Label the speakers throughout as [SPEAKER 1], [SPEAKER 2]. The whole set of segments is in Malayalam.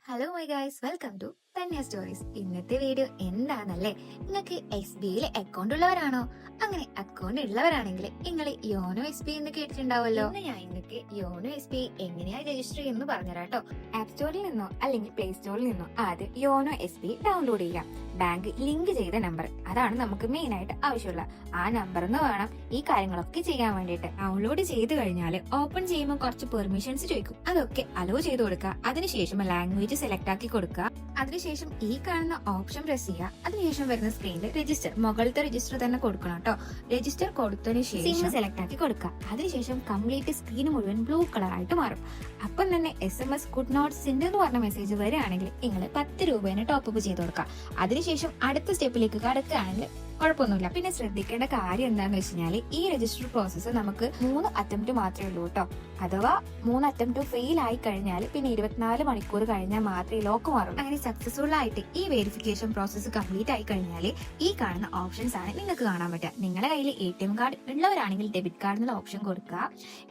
[SPEAKER 1] Hello my guys, welcome to Dhanya stories. ഇന്നത്തെ വീഡിയോ എന്താണെന്നല്ലേ, നിങ്ങൾക്ക് SBI അക്കൗണ്ട് ഉള്ളവരാണോ? അങ്ങനെ അക്കൗണ്ട് ഉള്ളവരാണെങ്കിൽ നിങ്ങൾ യോനോ SBI എന്ന് കേട്ടിട്ടുണ്ടാവുമല്ലോ. ഞാൻ നിങ്ങൾക്ക് യോനോ SBI എങ്ങനെയാ രജിസ്റ്റർ ചെയ്യുന്നത് പറഞ്ഞുതരാട്ടോ. ആപ്പ് സ്റ്റോറിൽ നിന്നോ അല്ലെങ്കിൽ പ്ലേ സ്റ്റോറിൽ നിന്നോ ആദ്യം യോനോ SBI ഡൗൺലോഡ് ചെയ്യാം. ബാങ്ക് ലിങ്ക് ചെയ്ത നമ്പർ, അതാണ് നമുക്ക് മെയിൻ ആയിട്ട് ആവശ്യമുള്ള ആ നമ്പർ എന്ന് വേണം ഈ കാര്യങ്ങളൊക്കെ ചെയ്യാൻ വേണ്ടിയിട്ട്. ഡൗൺലോഡ് ചെയ്ത് കഴിഞ്ഞാൽ ഓപ്പൺ ചെയ്യുമ്പോൾ കുറച്ച് പെർമിഷൻസ് ചോദിക്കും, അതൊക്കെ അലോ ചെയ്ത് കൊടുക്കുക. അതിനുശേഷം ലാംഗ്വേജ് സെലക്ട് ആക്കി കൊടുക്കുക. അതിനുശേഷം ഈ കാണുന്ന ഓപ്ഷൻ പ്രസ് ചെയ്യുക. അതിനുശേഷം വരുന്ന സ്ക്രീനിൽ രജിസ്റ്റർ, മുകളിലത്തെ രജിസ്റ്റർ തന്നെ കൊടുക്കണം കേട്ടോ. രജിസ്റ്റർ കൊടുത്തതിന് ശേഷം സെലക്ട് ആക്കി കൊടുക്കുക. അതിനുശേഷം കംപ്ലീറ്റ് സ്ക്രീൻ മുഴുവൻ ബ്ലൂ കളർ ആയിട്ട് മാറും. അപ്പം തന്നെ SMS ഗുഡ് നോട്ട് സെൻഡ് എന്ന് പറഞ്ഞ മെസ്സേജ് വരികയാണെങ്കിൽ നിങ്ങൾ 10 രൂപേനെ ടോപ്പ് ചെയ്ത് കൊടുക്കുക. അതിനുശേഷം അടുത്ത സ്റ്റെപ്പിലേക്ക് കടക്കുകയാണെങ്കിൽ കുഴപ്പമൊന്നുമില്ല. പിന്നെ ശ്രദ്ധിക്കേണ്ട കാര്യം എന്താണെന്ന് വെച്ച് കഴിഞ്ഞാൽ ഈ രജിസ്റ്റർ പ്രോസസ്സ് നമുക്ക് 3 അറ്റംപ്റ്റ് മാത്രമേ ഉള്ളൂ കേട്ടോ. അഥവാ 3 അറ്റംപ്റ്റ് ഫെയിൽ ആയി കഴിഞ്ഞാൽ പിന്നെ 24 മണിക്കൂർ കഴിഞ്ഞാൽ മാത്രമേ ലോക്ക് മാറുള്ളൂ. അങ്ങനെ സക്സസ്ഫുൾ ആയിട്ട് ഈ വെരിഫിക്കേഷൻ പ്രോസസ്സ് കംപ്ലീറ്റ് ആയി കഴിഞ്ഞാൽ ഈ കാണുന്ന ഓപ്ഷൻസ് ആണ് നിങ്ങൾക്ക് കാണാൻ പറ്റുക. നിങ്ങളുടെ കയ്യിൽ ATM കാർഡ് ഉള്ളവരാണെങ്കിൽ ഡെബിറ്റ് കാർഡ് എന്നുള്ള ഓപ്ഷൻ കൊടുക്കുക.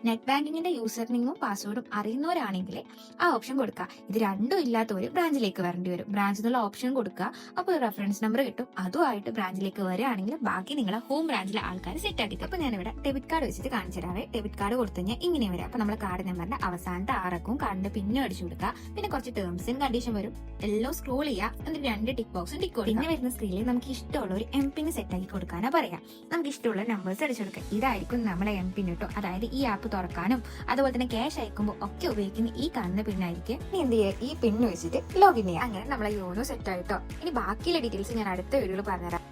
[SPEAKER 1] നെറ്റ് ബാങ്കിങ്ങിന്റെ യൂസർ നെയിമും പാസ്വേഡും അറിയുന്നവരാണെങ്കിൽ ആ ഓപ്ഷൻ കൊടുക്കുക. ഇത് രണ്ടും ഇല്ലാത്തവർ ബ്രാഞ്ചിലേക്ക് വരേണ്ടി വരും. ബ്രാഞ്ച് എന്നുള്ള ഓപ്ഷൻ കൊടുക്കുക. അപ്പോൾ റെഫറൻസ് നമ്പർ കിട്ടും. അതുമായിട്ട് ബ്രാഞ്ചിലേക്ക് വരികയാണെങ്കിൽ ബാക്കി നിങ്ങളെ ഹോം ബ്രാഞ്ചിലെ ആൾക്കാർ സെറ്റ് ആക്കി. അപ്പൊ ഞാനിവിടെ ഡെബിറ്റ് കാർഡ് വെച്ചിട്ട് കാണിച്ചു തരാവേ. ഡെബിറ്റ് കാർഡ് കൊടുത്തു കഴിഞ്ഞാൽ ഇങ്ങനെ വരാം. അപ്പൊ നമ്മുടെ കാർഡ് നമ്പറിന്റെ അവസാനത്തെ 6 കാർഡിന്റെ പിന്നെ അടിച്ചു കൊടുക്കുക. പിന്നെ കുറച്ച് ടേംസ് ആൻഡ് കണ്ടീഷൻ വരും. എല്ലാം സ്ക്രോൾ ചെയ്യുക. എന്നിട്ട് 2 ടിക്ക് ബോക്സും ടിക്ക് കൊടുക്കുക. പിന്നെ വരുന്ന സ്ക്രീനിൽ നമുക്ക് ഇഷ്ടമുള്ള ഒരു MPN സെറ്റ് ആക്കി കൊടുക്കാനാ പറയാം. നമുക്ക് ഇഷ്ടമുള്ള നമ്പേഴ്സ് അടിച്ചു കൊടുക്കുക. ഇതായിരിക്കും നമ്മളെ MPN കേട്ടോ. അതായത് ഈ ആപ്പ് തുറക്കാനും അതുപോലെ തന്നെ ക്യാഷ് അയക്കുമ്പോൾ ഒക്കെ ഉപയോഗിക്കുന്ന ഈ കാണുന്ന പിന്നായിരിക്കും. ഇനി എന്ത് ചെയ്യുക, ഈ പിന്ന് വെച്ചിട്ട് ലോഗിൻ ചെയ്യുക. അങ്ങനെ നമ്മളെ യോനോ സെറ്റ് ആയിട്ടോ. ഇനി ബാക്കിയുള്ള ഡീറ്റെയിൽസ് ഞാൻ അടുത്ത വീഡിയോയിൽ പറഞ്ഞുതരാം.